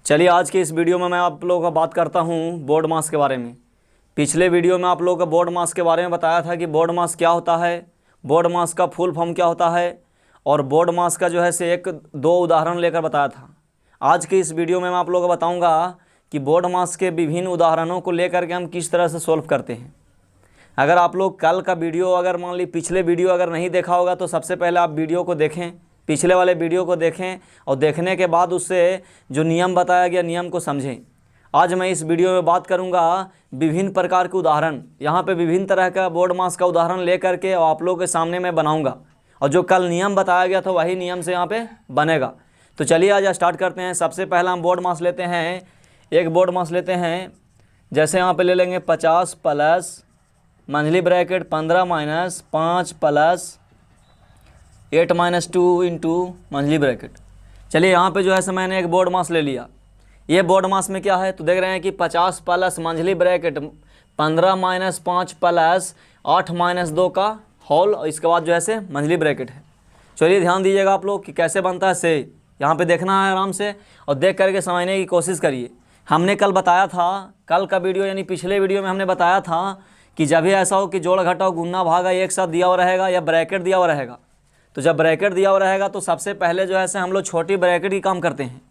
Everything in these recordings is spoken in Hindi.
चलिए आज के इस वीडियो में मैं आप लोगों का बात करता हूँ बोर्ड मास के बारे में। पिछले वीडियो में आप लोगों को बोर्ड मास के बारे में बताया था कि बोर्ड मास क्या होता है, बोर्ड मास का फुल फॉर्म क्या होता है और बोर्ड मास का जो है से एक दो उदाहरण लेकर बताया था। आज के इस वीडियो में मैं आप लोगों को बताऊँगा कि बोर्ड मास के विभिन्न उदाहरणों को लेकर के हम किस तरह से सोल्व करते हैं। अगर आप लोग कल का वीडियो अगर मान ली पिछले वीडियो अगर नहीं देखा होगा तो सबसे पहले आप वीडियो को देखें, पिछले वाले वीडियो को देखें और देखने के बाद उससे जो नियम बताया गया नियम को समझें। आज मैं इस वीडियो में बात करूंगा विभिन्न प्रकार के उदाहरण, यहाँ पे विभिन्न तरह का बोर्ड मास का उदाहरण लेकर के और आप लोगों के सामने मैं बनाऊंगा और जो कल नियम बताया गया था वही नियम से यहाँ पे बनेगा। तो चलिए आज स्टार्ट करते हैं। सबसे पहला हम बोर्ड मास लेते हैं, एक बोर्ड मास लेते हैं। जैसे यहाँ पे ले लेंगे 50 प्लस मंझली bracket 15 minus 5 plus 8 minus 2 into मंझली ब्रैकेट। चलिए यहाँ पे जो है मैंने एक बोर्ड मास ले लिया। ये बोर्ड मास में क्या है तो देख रहे हैं कि 50 प्लस मंझली ब्रैकेट 15 माइनस 5 प्लस 8 माइनस 2 का होल और इसके बाद जो है मंझली ब्रैकेट है। चलिए ध्यान दीजिएगा आप लोग कि कैसे बनता है से यहाँ पे देखना है आराम से और देख करके समझने की कोशिश करिए। हमने कल बताया था, कल का वीडियो यानी पिछले वीडियो में हमने बताया था कि जब भी ऐसा हो कि जोड़ घटाओ गुना भागा एक साथ दिया हुआ रहेगा या ब्रैकेट दिया हुआ रहेगा, तो जब ब्रैकेट दिया हुआ रहेगा तो सबसे पहले जो है हम लोग छोटी ब्रैकेट की काम करते हैं।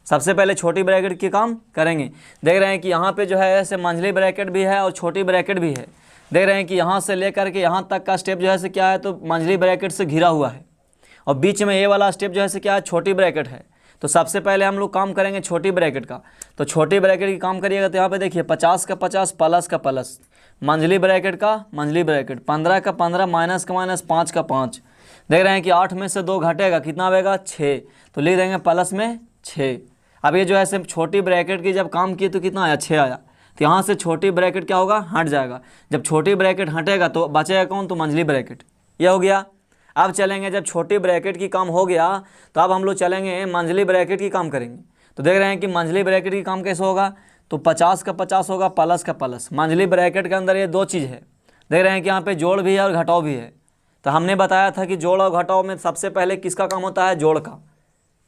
सबसे पहले छोटी ब्रैकेट की काम करेंगे। देख रहे हैं कि यहाँ पे जो है ऐसे मंझली ब्रैकेट भी है और छोटी ब्रैकेट भी है। देख रहे हैं कि यहाँ से लेकर के यहाँ तक का स्टेप जो है क्या है तो मंझली ब्रैकेट से घिरा हुआ है और बीच में ये वाला स्टेप जो है क्या है छोटी ब्रैकेट है। तो सबसे पहले हम लोग काम करेंगे छोटी ब्रैकेट का। तो छोटी ब्रैकेट की काम करिएगा तो यहाँ पे देखिए 50 का 50 प्लस का प्लस, मंझली ब्रैकेट का मंझली ब्रैकेट, 15 का 15 माइनस का माइनस 5 का 5। देख रहे हैं कि 8 में से 2 घटेगा, कितना आएगा 6, तो लिख देंगे प्लस में 6। अब ये जो है छोटी ब्रैकेट की जब काम की तो कितना आया 6 आया। तो यहाँ से छोटी ब्रैकेट क्या होगा हट जाएगा। जब छोटी ब्रैकेट हटेगा तो बचेगा कौन तो मंझली ब्रैकेट। यह हो गया। अब चलेंगे जब छोटी ब्रैकेट की काम हो गया तो अब हम लोग चलेंगे मंझली ब्रैकेट की काम करेंगे। तो देख रहे हैं कि मंझली ब्रैकेट की काम कैसे होगा तो 50 का 50 होगा प्लस का प्लस। मंझली ब्रैकेट के अंदर ये दो चीज़ है। देख रहे हैं कि यहाँ पे जोड़ भी है और घटाव भी है। तो हमने बताया था कि जोड़ और घटाव में सबसे पहले किसका काम होता है जोड़ का,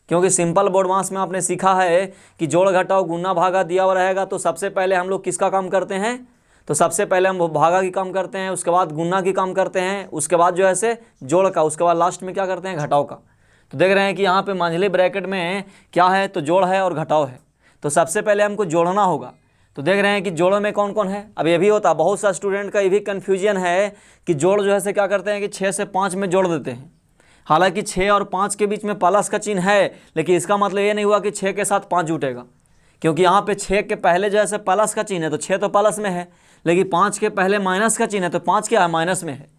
क्योंकि सिंपल बोर्ड मास में आपने सीखा है कि जोड़ घटाव गुना भागा दिया हुआ रहेगा तो सबसे पहले हम लोग किसका काम करते हैं तो सबसे पहले हम भागा की काम करते हैं, उसके बाद गुना की काम करते हैं, उसके बाद जो है से जोड़ का, उसके बाद लास्ट में क्या करते हैं घटाव का। तो देख रहे हैं कि यहाँ पे मंझली ब्रैकेट में क्या है तो जोड़ है और घटाव है। तो सबसे पहले हमको जोड़ना होगा। तो देख रहे हैं कि जोड़ों में कौन कौन है। अब ये भी होता है बहुत सा स्टूडेंट का ये भी कन्फ्यूजन है कि जोड़ जो है से क्या करते हैं कि 6 से 5 में जोड़ देते हैं। हालांकि 6 और 5 के बीच में प्लस का चिन्ह है, लेकिन इसका मतलब ये नहीं हुआ कि 6 के साथ 5 जुटेगा, क्योंकि यहाँ पे 6 के पहले जो है प्लस का चिन्ह है तो 6 तो प्लस में है, लेकिन 5 के पहले माइनस का चिन्ह है तो 5 क्या है माइनस में है।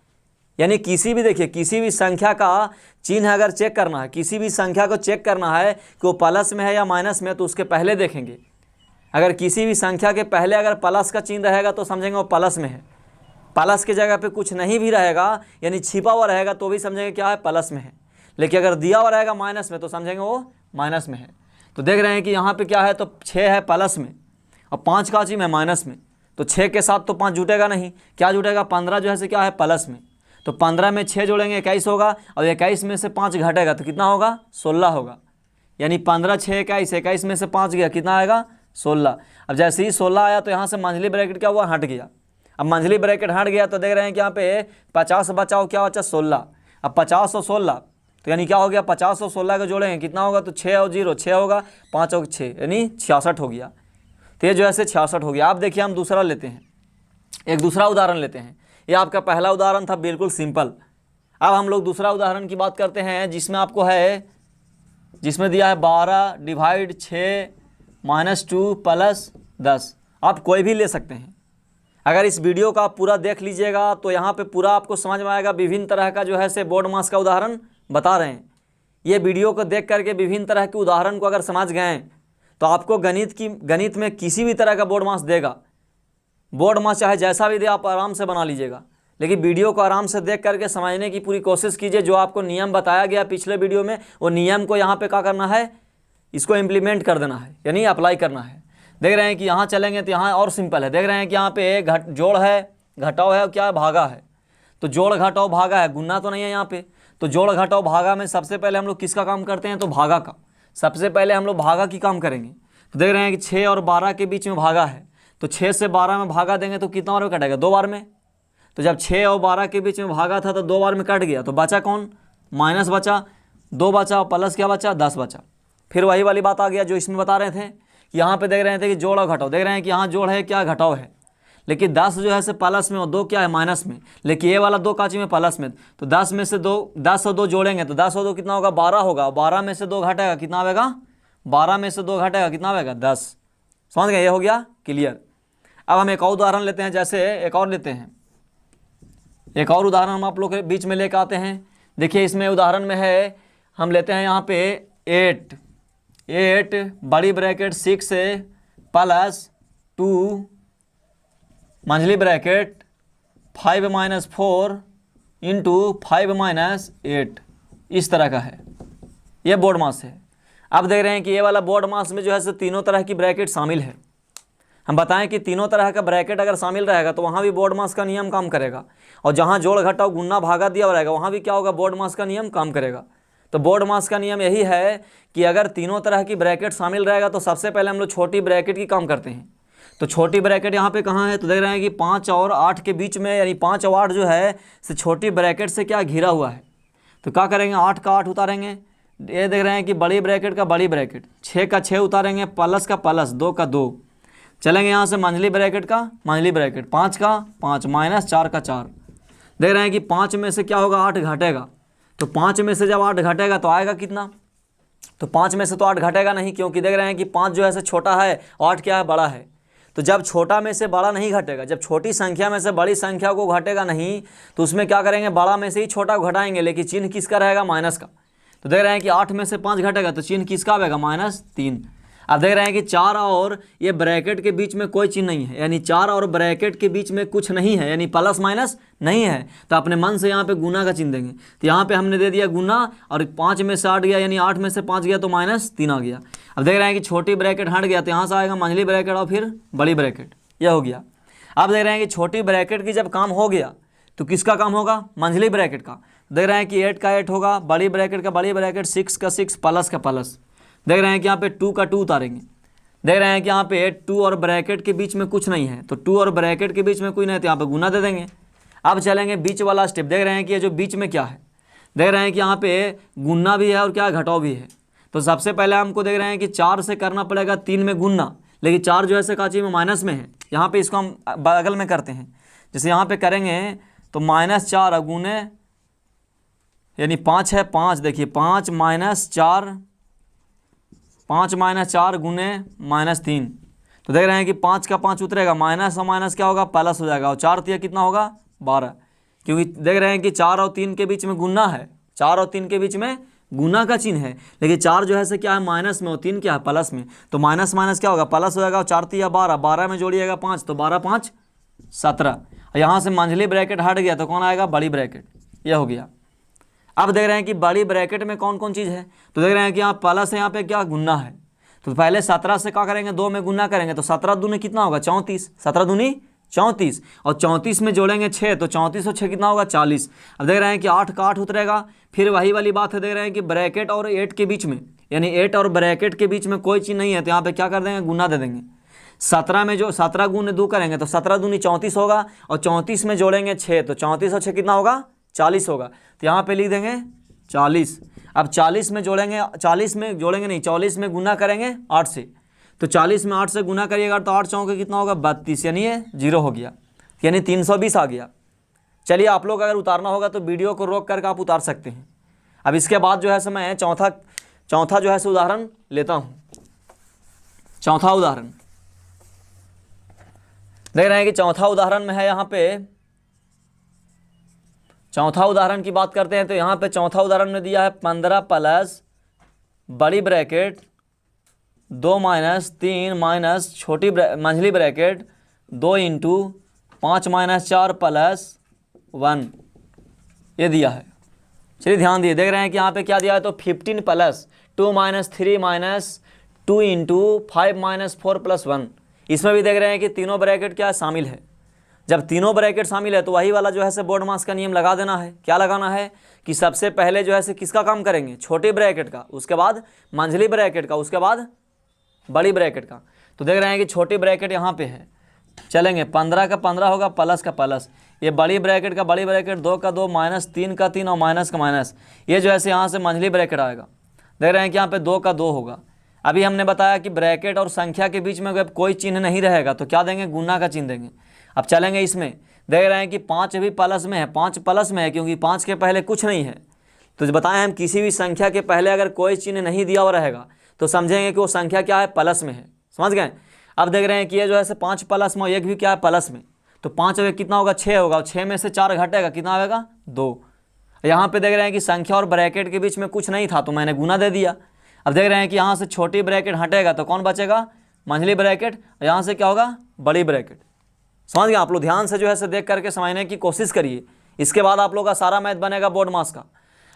यानी किसी भी देखिए किसी भी संख्या का चिन्ह अगर चेक करना है, किसी भी संख्या को चेक करना है कि वो प्लस में है या माइनस में है तो उसके पहले देखेंगे। अगर किसी भी संख्या के पहले अगर प्लस का चिन्ह रहेगा तो समझेंगे वो प्लस में है, प्लस की जगह पे कुछ नहीं भी रहेगा यानी छिपा हुआ रहेगा तो भी समझेंगे क्या है प्लस में है, लेकिन अगर दिया हुआ रहेगा माइनस में तो समझेंगे वो माइनस में है। तो देख रहे हैं कि यहाँ पे क्या है तो 6 है प्लस में और 5 का चिन्ह है माइनस में, तो 6 के साथ तो 5 जुटेगा नहीं, क्या जुटेगा 15 जो है से क्या है प्लस में। तो 15 में 6 जोड़ेंगे 21 होगा और 21 में से 5 घटेगा तो कितना होगा 16 होगा। यानी 15 6 21, 21 में से 5 गया कितना आएगा 16। अब जैसे ही 16 आया तो यहाँ से मंझली ब्रैकेट क्या हुआ हट गया। अब मंझली ब्रैकेट हट गया तो देख रहे हैं कि यहाँ पे 50 बचाओ क्या बचा 16। अब 50 और 16 तो यानी क्या हो गया 50 और 16 को जोड़ेंगे कितना होगा तो 6 और 0 6 होगा, 5 और 6 यानी 66 हो गया। तो ये जो है 66 हो गया। अब देखिए हम दूसरा लेते हैं, एक दूसरा उदाहरण लेते हैं। ये आपका पहला उदाहरण था बिल्कुल सिंपल। अब हम लोग दूसरा उदाहरण की बात करते हैं जिसमें आपको है, जिसमें दिया है 12 डिवाइड 6 माइनस 2 प्लस 10। आप कोई भी ले सकते हैं। अगर इस वीडियो का आप पूरा देख लीजिएगा तो यहाँ पे पूरा आपको समझ में आएगा। विभिन्न तरह का जो है से बोर्ड मास का उदाहरण बता रहे हैं। ये वीडियो को देख करके विभिन्न तरह के उदाहरण को अगर समझ गए तो आपको गणित में किसी भी तरह का बोर्ड मास देगा, बोर्ड मास चाहे जैसा भी दे आप आराम से बना लीजिएगा। लेकिन वीडियो को आराम से देख करके समझने की पूरी कोशिश कीजिए। जो आपको नियम बताया गया पिछले वीडियो में वो नियम को यहाँ पे क्या करना है, इसको इम्प्लीमेंट कर देना है यानी अप्लाई करना है। देख रहे हैं कि यहाँ चलेंगे तो यहाँ और सिंपल है। देख रहे हैं कि यहाँ पे जोड़ है घटाव है और क्या है भागा है। तो जोड़ घटाव भागा है, गुना तो नहीं है यहाँ पे। तो जोड़ घटाव भागा में सबसे पहले हम लोग किसका काम करते हैं तो भागा का। सबसे पहले हम लोग भागा की काम करेंगे। तो देख रहे हैं कि 6 और 12 के बीच में भागा है, तो 6 से 12 में भागा देंगे तो कितना बार में कटेगा, 2 बार में। तो जब 6 और 12 के बीच में भागा था तो 2 बार में कट गया, तो बचा कौन, माइनस बचा, 2 बचा और प्लस क्या बचा, 10 बचा। फिर वही वाली बात आ गया जो इसमें बता रहे थे कि यहाँ पे देख रहे थे कि जोड़ और घटाओ, देख रहे हैं कि यहाँ जोड़ है क्या घटाओ है, लेकिन 10 जो है से प्लस में और 2 क्या है माइनस में, लेकिन ये वाला 2 काची में प्लस में। तो 10 में से 10 और 2 जोड़ेंगे तो 10 और 2 कितना होगा, 12 होगा। 12 में से 2 घटेगा कितना आएगा, 12 में से 2 घटेगा कितना आएगा, 10। समझ गए, ये हो गया क्लियर। अब हम एक और उदाहरण लेते हैं, जैसे एक और लेते हैं, एक और उदाहरण हम आप लोग के बीच में लेकर आते हैं। देखिए इसमें उदाहरण में है, हम लेते हैं यहाँ पे 8 बड़ी ब्रैकेट 6 प्लस 2 मंझली ब्रैकेट 5 - 4 इंटू 5 - 8, इस तरह का है, ये बोर्ड मास है। अब देख रहे हैं कि ये वाला बोर्ड मास में जो है तीनों तरह की ब्रैकेट शामिल है। हम बताएं कि तीनों तरह का ब्रैकेट अगर शामिल रहेगा तो वहाँ भी बोर्ड मास का नियम काम करेगा, और जहाँ जोड़ घटाव गुना भागा दिया रहेगा वहाँ भी क्या होगा, बोर्ड मास का नियम काम करेगा। तो बोर्ड मास का नियम यही है कि अगर तीनों तरह की ब्रैकेट शामिल रहेगा तो सबसे पहले हम लोग छोटी ब्रैकेट की काम करते हैं। तो छोटी ब्रैकेट यहाँ पे कहाँ है, तो देख रहे हैं कि 5 और 8 के बीच में, यानी 5 और 8 जो है से छोटी ब्रैकेट से क्या घिरा हुआ है। तो क्या करेंगे, 8 का 8 उतारेंगे, ये देख रहे हैं कि बड़ी ब्रैकेट का बड़ी ब्रैकेट, 6 का 6 उतारेंगे, प्लस का प्लस, 2 का 2, चलेंगे यहाँ से मंझली ब्रैकेट का मंझली ब्रैकेट, 5 का 5 माइनस 4 का 4। देख रहे हैं कि 5 में से क्या होगा, 8 घटेगा। तो 5 में से जब 8 घटेगा तो आएगा कितना, तो 5 में से तो 8 घटेगा नहीं, क्योंकि देख रहे हैं कि 5 जो है से छोटा है, 8 क्या है, बड़ा है। तो जब छोटा में से बड़ा नहीं घटेगा, जब छोटी संख्या में से बड़ी संख्या को घटेगा नहीं, तो उसमें क्या करेंगे, बड़ा में से ही छोटा को घटाएंगे, लेकिन चिन्ह किसका रहेगा, माइनस का। तो देख रहे हैं कि 8 में से 5 घटेगा तो चिन्ह किसका आएगा, -3। अब देख रहे हैं कि 4 और ये ब्रैकेट के बीच में कोई चिन्ह नहीं है, यानी 4 और ब्रैकेट के बीच में कुछ नहीं है, यानी प्लस माइनस नहीं है, तो अपने मन से यहाँ पे गुना का चिन्ह देंगे। तो यहाँ पे हमने दे दिया गुना, और 5 में से 8 गया, यानी 8 में से 5 गया तो -3 आ गया। अब देख रहे हैं कि छोटी ब्रैकेट हट गया तो यहाँ से आएगा मंझली ब्रैकेट और फिर बड़ी ब्रैकेट, यह हो गया। अब देख रहे हैं कि छोटी ब्रैकेट की जब काम हो गया तो किसका काम होगा, मंझली ब्रैकेट का। देख रहे हैं कि 8 का 8 होगा, बड़ी ब्रैकेट का बड़ी ब्रैकेट, 6 का 6, प्लस का प्लस। देख रहे हैं कि यहाँ पे 2 का 2 उतारेंगे, देख रहे हैं कि यहाँ पे 2 और ब्रैकेट के बीच में कुछ नहीं है, तो 2 और ब्रैकेट के बीच में कोई नहीं है तो यहाँ पे गुना दे देंगे। अब चलेंगे बीच वाला स्टेप, देख रहे हैं कि ये जो बीच में क्या है, देख रहे हैं कि यहाँ पे गुना भी है और क्या घटाव भी है। तो सबसे पहले हमको देख रहे हैं कि 4 से करना पड़ेगा 3 में गुना, लेकिन 4 जो है से काची में माइनस में है, यहाँ पे इसको हम बगल में करते हैं। जैसे यहाँ पे करेंगे तो -4 गुने, यानी 5 है 5, देखिए 5 - 4, 5 - 4 गुने -3। तो देख रहे हैं कि 5 का 5 उतरेगा, माइनस और माइनस क्या होगा, प्लस हो जाएगा, और 4 तिया कितना होगा, 12। क्योंकि देख रहे हैं कि 4 और 3 के बीच में गुना है, 4 और 3 के बीच में गुना का चिन्ह है, लेकिन 4 जो है से क्या है माइनस में और 3 क्या है प्लस में, तो माइनस माइनस क्या होगा, प्लस हो जाएगा, और 4 तिया 12, 12 में जोड़िएगा 5, तो 12 × 5 = 17। और यहाँ से मंझली ब्रैकेट हट गया तो कौन आएगा, बड़ी ब्रैकेट, यह हो गया। अब देख रहे हैं कि बड़ी ब्रैकेट में कौन कौन चीज़ है, तो देख रहे हैं कि यहाँ प्लस है, यहाँ पे क्या गुना है। तो पहले 17 से क्या करेंगे, 2 में गुना करेंगे, तो 17 दूनी कितना होगा, 34, 17 दूनी 34, और 34 में जोड़ेंगे 6, तो 34 और 6 कितना होगा, 40। अब देख रहे हैं कि 8 का 8 उतरेगा, फिर वही वाली बात है, देख रहे हैं कि ब्रैकेट और 8 के बीच में, यानी 8 और ब्रैकेट के बीच में कोई चीज़ नहीं है, तो यहाँ पे क्या कर देंगे, गुना दे देंगे। 17 में जो 17 गुने 2 करेंगे तो 17 दूनी 34 होगा, और 34 में जोड़ेंगे 6, तो 34 और 6 कितना होगा, 40 होगा। तो यहाँ पे लिख देंगे 40। अब 40 में जोड़ेंगे, 40 में जोड़ेंगे नहीं, 44 में गुना करेंगे 8 से, तो 40 में 8 से गुना करिएगा तो 8 चौके कितना होगा, 32, यानी ये 0 हो गया, यानी 320 आ गया। चलिए आप लोग अगर उतारना होगा तो वीडियो को रोक करके आप उतार सकते हैं। अब इसके बाद जो है सो मैं चौथा जो है सो उदाहरण लेता हूँ। चौथा उदाहरण देख रहे हैं कि चौथा उदाहरण में है, यहाँ पे चौथा उदाहरण की बात करते हैं तो यहाँ पे चौथा उदाहरण में दिया है 15 प्लस बड़ी ब्रैकेट 2 - 3 माइनस छोटी मंझली ब्रैकेट 2 इंटू 5 - 4 प्लस 1, ये दिया है। चलिए ध्यान दिए, देख रहे हैं कि यहाँ पे क्या दिया है, तो 15 प्लस 2 - 3 - 2 इंटू 5 - 4 प्लस 1। इसमें भी देख रहे हैं कि तीनों ब्रैकेट क्या शामिल है। जब तीनों ब्रैकेट शामिल है तो वही वाला जो है से बोर्ड मास का नियम लगा देना है। क्या लगाना है कि सबसे पहले जो है से किसका काम करेंगे, छोटी ब्रैकेट का, उसके बाद मंझली ब्रैकेट का, उसके बाद बड़ी ब्रैकेट का। तो देख रहे हैं कि छोटी ब्रैकेट यहाँ पे है, चलेंगे 15 का 15 होगा प्लस का प्लस, ये बड़ी ब्रैकेट का बड़ी ब्रैकेट 2 का 2 माइनस 3 का 3 और माइनस का माइनस, ये जो है से यहाँ से मंझली ब्रैकेट आएगा। देख रहे हैं कि यहाँ पे 2 का 2 होगा। अभी हमने बताया कि ब्रैकेट और संख्या के बीच में अगर कोई चिन्ह नहीं रहेगा तो क्या देंगे, गुना का चिन्ह देंगे। अब चलेंगे इसमें, देख रहे हैं कि 5 भी प्लस में है, 5 प्लस में है क्योंकि 5 के पहले कुछ नहीं है। तो बताएं हम किसी भी संख्या के पहले अगर कोई चिन्ह नहीं दिया हुआ रहेगा तो समझेंगे कि वो संख्या क्या है, प्लस में है। समझ गए। अब देख रहे हैं कि ये जो है 5 प्लस में, एक भी क्या है, प्लस में। तो 5 में कितना होगा, 6 होगा, और 6 में से 4 घटेगा, कितना आएगा, 2। यहाँ पे देख रहे हैं कि संख्या और ब्रैकेट के बीच में कुछ नहीं था तो मैंने गुना दे दिया। अब देख रहे हैं कि यहाँ से छोटी ब्रैकेट हटेगा तो कौन बचेगा, मंझली ब्रैकेट, और यहाँ से क्या होगा, बड़ी ब्रैकेट। समझ गए। आप लोग ध्यान से जो है से देख करके समझने की कोशिश करिए, इसके बाद आप लोग का सारा मैथ बनेगा बोर्ड मास का।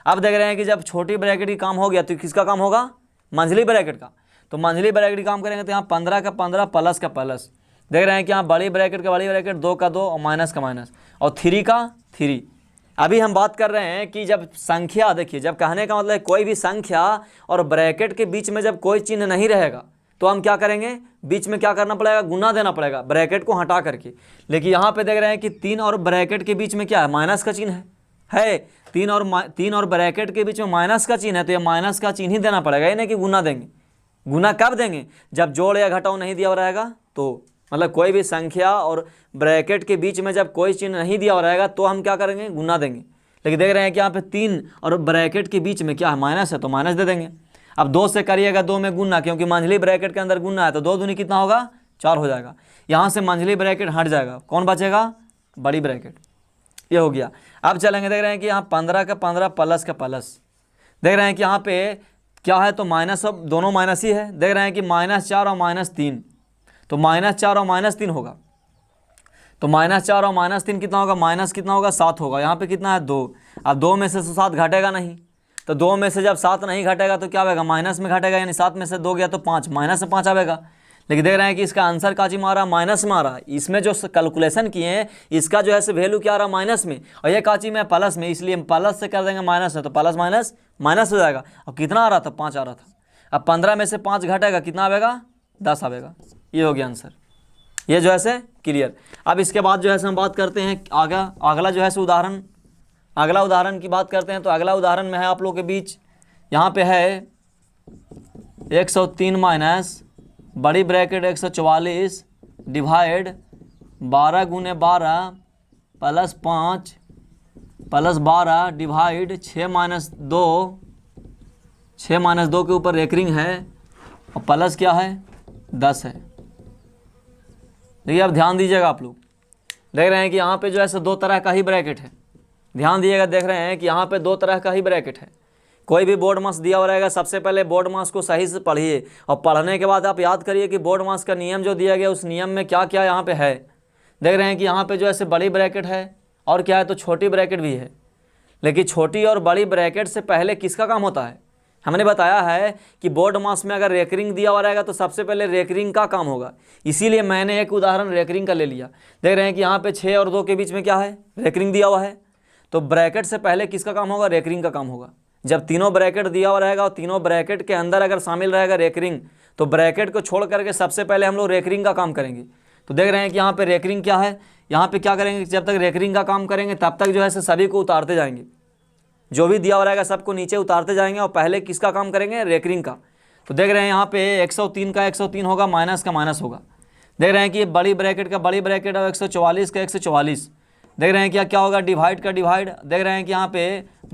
अब देख रहे हैं कि जब छोटी ब्रैकेट की काम हो गया तो किसका काम होगा, मंझली ब्रैकेट का। तो मंझली ब्रैकेट की काम करेंगे तो यहाँ 15 का 15 प्लस का प्लस। देख रहे हैं कि यहाँ बड़ी ब्रैकेट का बड़ी ब्रैकेट 2 का 2 और माइनस का माइनस और 3 का 3। अभी हम बात कर रहे हैं कि जब संख्या, देखिए जब कहने का मतलब है कोई भी संख्या और ब्रैकेट के बीच में जब कोई चिन्ह नहीं रहेगा तो हम क्या करेंगे, बीच में क्या करना पड़ेगा, गुना देना पड़ेगा ब्रैकेट को हटा करके। लेकिन यहाँ पे देख रहे हैं कि 3 और ब्रैकेट के बीच में क्या है, माइनस का चिन्ह है। 3 और ब्रैकेट के बीच में माइनस का चिन्ह है तो ये माइनस का चिन्ह ही देना पड़ेगा, ये नहीं कि गुना देंगे। गुना कब देंगे, जब जोड़ या घटाव नहीं दिया हुआ रहेगा तो, मतलब कोई भी संख्या और ब्रैकेट के बीच में जब कोई चिन्ह नहीं दिया हुआ रहेगा तो हम क्या करेंगे, गुना देंगे। लेकिन देख रहे हैं कि यहाँ पे 3 और ब्रैकेट के बीच में क्या है, माइनस है, तो माइनस दे देंगे। अब 2 से करिएगा 2 में गुना, क्योंकि मंझली ब्रैकेट के अंदर गुना है तो 2 दूनी कितना होगा, 4 हो जाएगा। यहाँ से मंझली ब्रैकेट हट जाएगा, कौन बचेगा, बड़ी ब्रैकेट। ये हो गया। अब चलेंगे, देख रहे हैं कि यहाँ 15 का 15 प्लस का प्लस। देख रहे हैं कि यहाँ पे क्या है, तो माइनस, अब दोनों माइनस ही है। देख रहे हैं कि -4 और -3, तो -4 और -3 होगा। तो -4 और -3 कितना होगा, माइनस कितना होगा, 7 होगा। यहाँ पे कितना है, 2। अब 2 में से 7 घटेगा नहीं, तो 2 में से जब 7 नहीं घटेगा तो क्या आएगा, माइनस में घटेगा, यानी 7 में से 2 गया तो 5, माइनस से 5 आएगा। लेकिन देख रहे हैं कि इसका आंसर काची मारा, माइनस में आ रहा है। इसमें जो कैलकुलेशन किए हैं इसका जो है से वैल्यू क्या आ रहा है, माइनस में, और ये काची में प्लस में, इसलिए प्लस से कर देंगे माइनस है तो प्लस माइनस माइनस हो जाएगा। अब कितना आ रहा था, 5 आ रहा था। अब 15 में से 5 घटेगा, कितना आएगा, 10 आएगा। ये हो गया आंसर। ये जो है से क्लियर। अब इसके बाद जो है से हम बात करते हैं अगला जो है से उदाहरण, अगला उदाहरण की बात करते हैं। तो अगला उदाहरण में है आप लोग के बीच, यहाँ पे है 103 माइनस बड़ी ब्रैकेट 144 डिवाइड 12 गुने 12 plus 5 plus 12 divide 6 minus 2, 6 minus 2 के ऊपर रेकरिंग है और प्लस क्या है, 10 है। देखिए अब ध्यान दीजिएगा, आप लोग देख रहे हैं कि यहाँ पे जो है सो 2 तरह का ही ब्रैकेट है। ध्यान दिएगा, देख रहे हैं कि यहाँ पे 2 तरह का ही ब्रैकेट है। कोई भी बोर्ड मास दिया हुआ रहेगा, सबसे पहले बोर्ड मास को सही से पढ़िए और पढ़ने के बाद आप याद करिए कि बोर्ड मास का नियम जो दिया गया उस नियम में क्या क्या यहाँ पे है। देख रहे हैं कि यहाँ पे जो है बड़ी ब्रैकेट है और क्या है, तो छोटी ब्रैकेट भी है। लेकिन छोटी और बड़ी ब्रैकेट से पहले किसका काम होता है, हमने बताया है कि बोर्ड मास में अगर रेकरिंग दिया हुआ रहेगा तो सबसे पहले रेकरिंग का काम होगा। इसीलिए मैंने एक उदाहरण रेकरिंग का ले लिया। देख रहे हैं कि यहाँ पे 6 और 2 के बीच में क्या है, रेकरिंग दिया हुआ है। तो ब्रैकेट से पहले किसका काम होगा, रेकरिंग का काम होगा। जब तीनों ब्रैकेट दिया हुआ रहेगा और तीनों ब्रैकेट के अंदर अगर शामिल रहेगा रेकरिंग, तो ब्रैकेट को छोड़ करके सबसे पहले हम लोग रेकरिंग का काम करेंगे। तो देख रहे हैं कि यहाँ पे रेकरिंग क्या है, यहाँ पे क्या करेंगे, जब तक रेकरिंग का काम करेंगे तब तक जो है सभी को उतारते जाएंगे। जो भी दिया हुआ रहेगा सबको नीचे उतारते जाएंगे और पहले किसका काम करेंगे, रेकरिंग का। तो देख रहे हैं यहाँ पे 103 का 103 होगा, माइनस का माइनस होगा। देख रहे हैं कि बड़ी ब्रैकेट का बड़ी ब्रैकेट और 144 का 144। देख रहे हैं क्या क्या होगा, डिवाइड का डिवाइड। देख रहे हैं कि यहाँ पे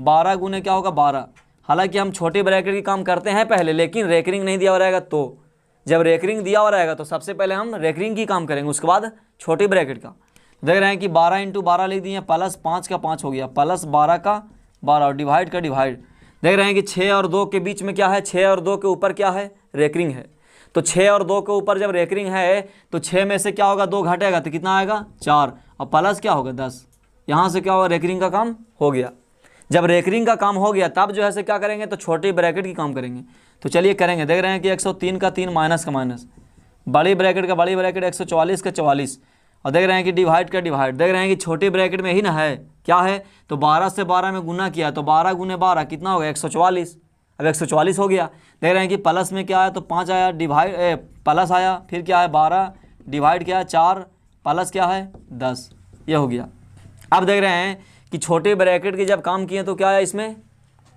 12 गुने क्या होगा, 12। हालांकि हम छोटी ब्रैकेट की काम करते हैं पहले, लेकिन रेकरिंग नहीं दिया हुआ रहेगा। तो जब रेकरिंग दिया हुआ रहेगा तो सबसे पहले हम रेकरिंग की काम करेंगे, उसके बाद छोटी ब्रैकेट का। देख रहे हैं कि 12 इंटू 12 लिख दिए, प्लस 5 का 5 हो गया, प्लस 12 का 12 और डिवाइड का डिवाइड। देख रहे हैं कि 6 और 2 के बीच में क्या है, 6 और 2 के ऊपर क्या है, रेकरिंग है। तो 6 और 2 के ऊपर जब रेकरिंग है तो 6 में से क्या होगा, 2 घटेगा तो कितना आएगा, 4 और प्लस क्या होगा, 10। यहाँ से क्या होगा, रेकरिंग का काम हो गया। जब रेकरिंग का काम हो गया तब जो है से क्या करेंगे, तो छोटी ब्रैकेट की काम करेंगे। तो चलिए करेंगे। देख रहे हैं कि 103 का 3 माइनस का माइनस, बड़ी ब्रैकेट का बड़ी ब्रैकेट 144 का 44 और देख रहे हैं कि डिवाइड का डिवाइड। देख रहे हैं कि छोटी ब्रैकेट में ही ना है, क्या है, तो 12 से 12 में गुना किया तो 12 गुने 12 कितना होगा, 144। अब 144 हो गया। देख रहे हैं कि प्लस में क्या आया, तो 5 आया, डिवाइड प्लस आया, फिर क्या है 12, डिवाइड क्या है 4, प्लस क्या है 10, ये हो गया। अब देख रहे हैं कि छोटे ब्रैकेट की जब काम किए तो क्या है इसमें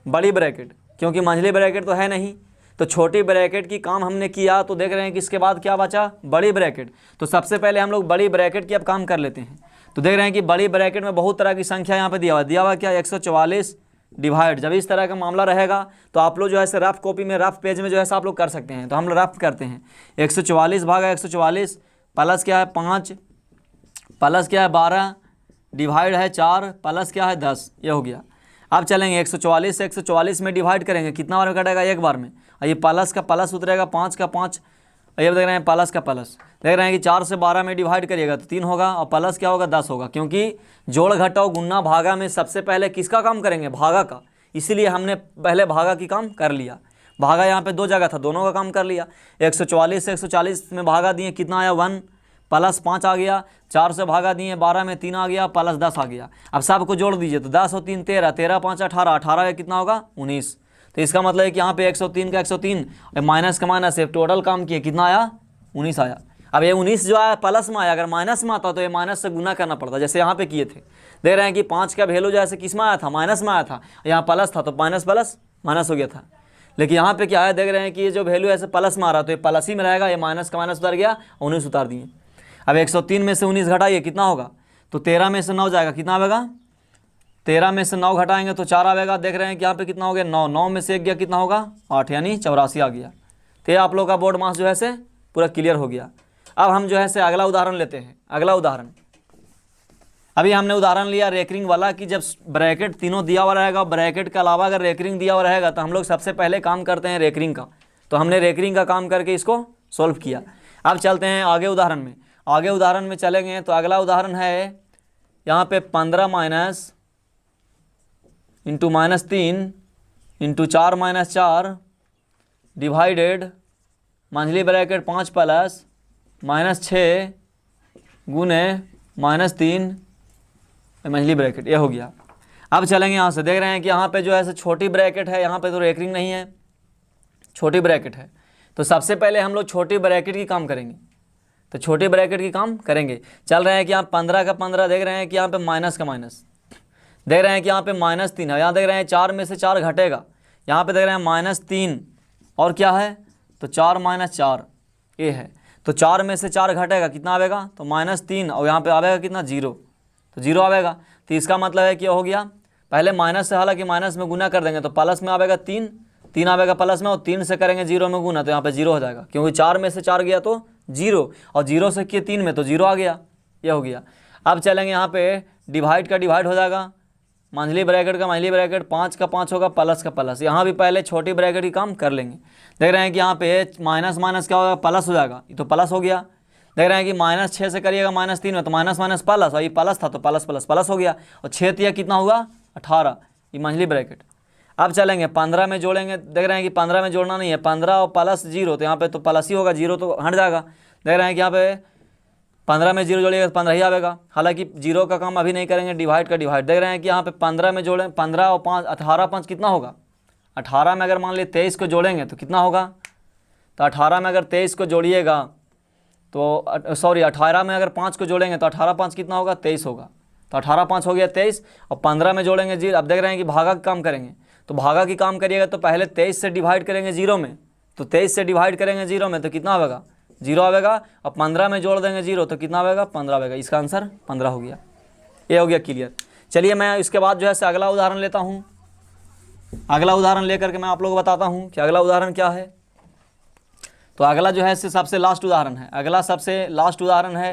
बड़ी ब्रैकेट, क्योंकि मंझली ब्रैकेट तो है नहीं, तो छोटी ब्रैकेट की काम हमने किया, तो देख रहे हैं कि इसके बाद क्या बचा बड़ी ब्रैकेट। तो सबसे पहले हम लोग बड़ी ब्रैकेट की अब काम कर लेते हैं। तो देख रहे हैं कि बड़ी ब्रैकेट में बहुत तरह की संख्या यहाँ पे दिया हुआ क्या 144 डिवाइड। जब इस तरह का मामला रहेगा तो आप लोग जो है रफ कॉपी में रफ पेज में जो है आप लोग कर सकते हैं। तो हम लोग रफ करते हैं 144 भागा 144, प्लस क्या है 5, प्लस क्या है 12, डिवाइड है 4, प्लस क्या है 10, ये हो गया। अब चलेंगे 144 से 144 में डिवाइड करेंगे, कितना बार में कटेगा एक बार में, और ये प्लस का प्लस उतरेगा 5 का 5, ये देख रहे हैं प्लस का प्लस। देख रहे हैं कि 4 से 12 में डिवाइड करिएगा तो 3 होगा, और प्लस क्या होगा 10 होगा, क्योंकि जोड़ घटाओ गुन्ना भागा में सबसे पहले किसका काम करेंगे भागा का, इसीलिए हमने पहले भागा की काम कर लिया। भागा यहाँ पे 2 जगह था, दोनों का काम कर लिया। 144 से 140 में भागा दिए, कितना आया 1, प्लस 5 आ गया, 4 से भागा दिए 12 में 3 आ गया, प्लस 10 आ गया। अब सबको जोड़ दीजिए तो 10 और 3 13, 13 5 18, 18 का कितना होगा 19। तो इसका मतलब है कि यहाँ पे 103 का 103 माइनस का माइनस है, टोटल काम किए कितना आया 19 आया। अब ये 19 जो आया प्लस में आया, अगर माइनस में आता तो ये माइनस से गुना करना पड़ता, जैसे यहाँ पे किए थे। देख रहे हैं कि 5 का वैल्यू जैसे किस में आया था माइनस में आया था, यहाँ प्लस था तो माइनस प्लस माइनस हो गया था। लेकिन यहाँ पे क्या है देख रहे हैं कि ये जो वैल्यू ऐसे प्लस में आ रहा तो ये प्लस ही में रहेगा, ये माइनस का माइनस उतार गया 19 उतार दिए। अब 103 में से 19 घटाइए कितना होगा, तो 13 में से 9 जाएगा, कितना आएगा 13 में से 9 घटाएंगे तो 4 आएगा। देख रहे हैं कि यहाँ पे कितना हो गया 9, 9 में से 1 गया कितना होगा 8, यानी 84 आ गया। तो ये आप लोग का बोर्ड मास जो है से पूरा क्लियर हो गया। अब हम जो है से अगला उदाहरण लेते हैं। अगला उदाहरण, अभी हमने उदाहरण लिया रेकरिंग वाला कि जब ब्रैकेट तीनों दिया हुआ रहेगा, ब्रैकेट के अलावा अगर रेकरिंग दिया हुआ रहेगा तो हम लोग सबसे पहले काम करते हैं रेकरिंग का। तो हमने रेकरिंग का काम करके इसको सॉल्व किया। अब चलते हैं आगे उदाहरण में। आगे उदाहरण में चलेंगे तो अगला उदाहरण है यहाँ पे 15 माइनस इंटू -3 इंटू 4 - 4 डिवाइडेड मंझली ब्रैकेट 5 प्लस -6 गुने -3 मंझली ब्रैकेट, ये हो गया। अब चलेंगे यहाँ से। देख रहे हैं कि यहाँ पे जो है छोटी ब्रैकेट है, यहाँ पे तो रेकरिंग नहीं है, छोटी ब्रैकेट है। तो सबसे पहले हम लोग छोटी ब्रैकेट की काम करेंगे। तो छोटी ब्रैकेट की काम करेंगे। चल रहे हैं कि यहाँ 15 का 15, देख रहे हैं कि यहाँ पे माइनस का माइनस, देख रहे हैं कि यहाँ पे -3 है। यहाँ देख रहे हैं 4 में से 4 घटेगा, यहाँ पे देख रहे हैं -3 और क्या है तो 4 - 4 ये है। तो 4 में से 4 घटेगा कितना आएगा तो -3, और यहाँ पे आएगा कितना 0, तो 0 आएगा। तो इसका मतलब है कि हो गया पहले माइनस से, हालांकि माइनस में गुना कर देंगे तो प्लस में आएगा 3, 3 आएगा प्लस में, और 3 से करेंगे 0 में गुना तो यहाँ पे 0 हो जाएगा, क्योंकि 4 में से 4 गया तो 0, और 0 से किए 3 में तो 0 आ गया, ये हो गया। अब चलेंगे यहाँ पे डिवाइड का डिवाइड हो जाएगा, मंझली ब्रैकेट का मंझली ब्रैकेट, 5 का 5 होगा, प्लस का प्लस। यहाँ भी पहले छोटी ब्रैकेट की काम कर लेंगे। देख रहे हैं कि यहाँ पे माइनस माइनस क्या होगा प्लस हो जाएगा, ये तो प्लस हो गया। देख रहे हैं कि -6 से करिएगा -3 में तो माइनस माइनस प्लस, और ये प्लस था तो प्लस प्लस प्लस हो गया, और 6 तिया कितना हुआ 18, ये मंझली ब्रैकेट। अब चलेंगे 15 में जोड़ेंगे। देख रहे हैं कि 15 में जोड़ना नहीं है, 15 और प्लस 0 तो यहाँ पे तो प्लस ही होगा, 0 तो हट जाएगा। देख रहे हैं कि यहाँ पे 15 में 0 जोड़िएगा तो 15 ही आएगा, हालांकि 0 का काम अभी नहीं करेंगे, डिवाइड का डिवाइड। देख रहे हैं कि यहाँ पे 15 में जोड़ें, 15 और 5 18, 5 कितना होगा 18 में अगर मान लीजिए 23 को जोड़ेंगे तो कितना होगा, तो 18 में अगर 23 को जोड़िएगा तो सॉरी 18 में अगर 5 को जोड़ेंगे तो 18 5 कितना होगा 23 होगा, तो 18 5 हो गया 23, और 15 में जोड़ेंगे 0। अब देख रहे हैं कि भागा का काम करेंगे, तो भागा की काम करिएगा तो पहले 23 से डिवाइड करेंगे 0 में, तो 23 से डिवाइड करेंगे 0 में तो कितना आएगा 0 आएगा, और 15 में जोड़ देंगे 0 तो कितना आएगा 15 आएगा। इसका आंसर 15 हो गया, ये हो गया क्लियर। चलिए मैं इसके बाद जो है से अगला उदाहरण लेता हूँ। अगला उदाहरण लेकर के मैं आप लोगों को बताता हूँ कि अगला उदाहरण क्या है। तो अगला जो है सबसे लास्ट उदाहरण है। अगला सबसे लास्ट उदाहरण है,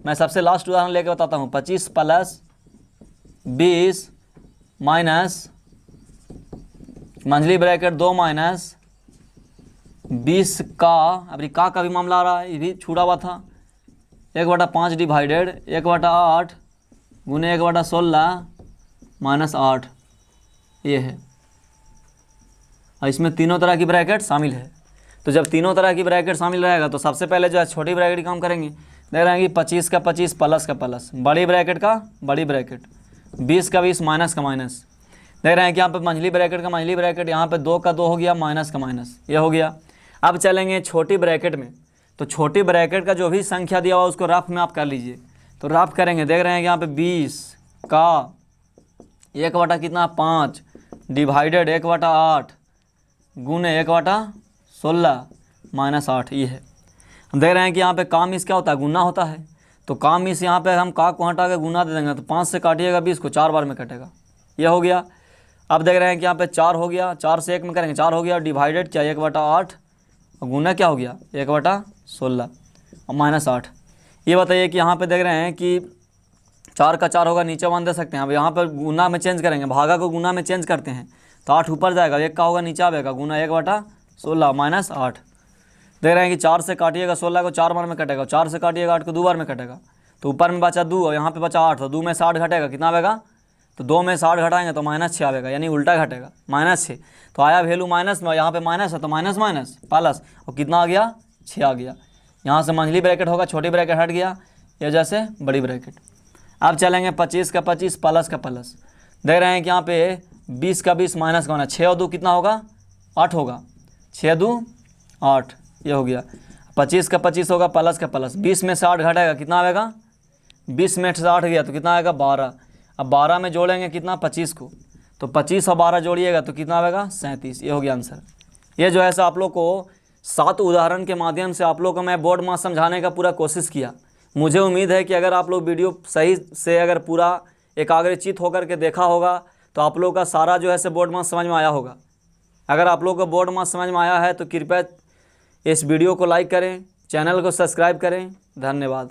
मैं सबसे लास्ट उदाहरण लेकर बताता हूँ। 25 प्लस 20 माइनस मंझली ब्रैकेट 2 माइनस 20 का, अभी का भी मामला आ रहा है, ये भी छूटा हुआ था, 1/5 डिवाइडेड 1/8 गुने 1/16 -8, ये है। और इसमें तीनों तरह की ब्रैकेट शामिल है। तो जब तीनों तरह की ब्रैकेट शामिल रहेगा तो सबसे पहले जो है छोटी ब्रैकेट की काम करेंगे। देख रहे हैं कि 25 का 25 प्लस का प्लस, बड़ी ब्रैकेट का बड़ी ब्रैकेट, 20 का 20 माइनस का माइनस। देख रहे हैं कि यहाँ पे मंझली ब्रैकेट का मंझली ब्रैकेट, यहाँ पे 2 का 2 हो गया, माइनस का माइनस, ये हो गया। अब चलेंगे छोटी ब्रैकेट में। तो छोटी ब्रैकेट का जो भी संख्या दिया हुआ उसको रफ में आप कर लीजिए। तो रफ करेंगे, देख रहे हैं कि यहाँ पे 20 का 1 कितना 5 डिवाइडेड 1/8 गुने 1/16 माइनस 8, ये है। हम देख रहे हैं कि यहाँ पे काम इस क्या होता है, गुना होता है। तो काम इस यहाँ पे हम का को हटा के गुना दे देंगे, तो 5 से काटिएगा 20 को 4 बार में कटेगा, ये हो गया। अब देख रहे हैं कि यहाँ पे 4 हो गया, 4 से 1 में करेंगे 4 हो गया, डिवाइडेड क्या 1/8 और गुना क्या हो गया 1/16 और माइनस 8। ये बताइए कि यहाँ पे देख रहे हैं कि 4 का 4 होगा, नीचे 1 दे सकते हैं। अब यहाँ पर गुना में चेंज करेंगे, भागा को गुना में चेंज करते हैं तो 8 ऊपर जाएगा, 1 का होगा नीचे आएगा, गुना 1/16 माइनस 8। देख रहे हैं कि 4 से काटिएगा 16 को 4 बार में कटेगा, 4 से काटिएगा 8 को 2 बार में कटेगा। तो ऊपर में बचा 2 और यहाँ पे बचा 8, तो 2 में से 8 घटेगा, कितना आएगा, तो 2 में से 8 घटाएंगे तो -6 आएगा, यानी उल्टा घटेगा -6। तो आया वैल्यू माइनस में, यहाँ पे माइनस है तो माइनस माइनस प्लस, और कितना आ गया 6 आ गया। यहाँ से मंझली ब्रैकेट होगा, छोटी ब्रैकेट हट गया, ये जैसे बड़ी ब्रैकेट। अब चलेंगे 25 का 25 प्लस का प्लस। देख रहे हैं कि यहाँ पे 20 का 20 माइनस का होना, 6 और 2 कितना होगा 8 होगा, 6 2 8, ये हो गया। 25 का 25 होगा प्लस का प्लस, 20 में से 8 घटेगा, कितना आएगा 20 में से 8 गया तो कितना आएगा 12। अब 12 में जोड़ेंगे कितना 25 को, तो 25 और 12 जोड़िएगा तो कितना आएगा 37, ये हो गया आंसर। ये जो है सो आप लोग को 7 उदाहरण के माध्यम से आप लोग को मैं बोर्ड मास समझाने का पूरा कोशिश किया। मुझे उम्मीद है कि अगर आप लोग वीडियो सही से अगर पूरा एकाग्रचित होकर के देखा होगा तो आप लोग का सारा जो है सो बोर्ड मास समझ में आया होगा। अगर आप लोग को बोर्ड मास समझ में आया है तो कृपया इस वीडियो को लाइक करें, चैनल को सब्सक्राइब करें। धन्यवाद।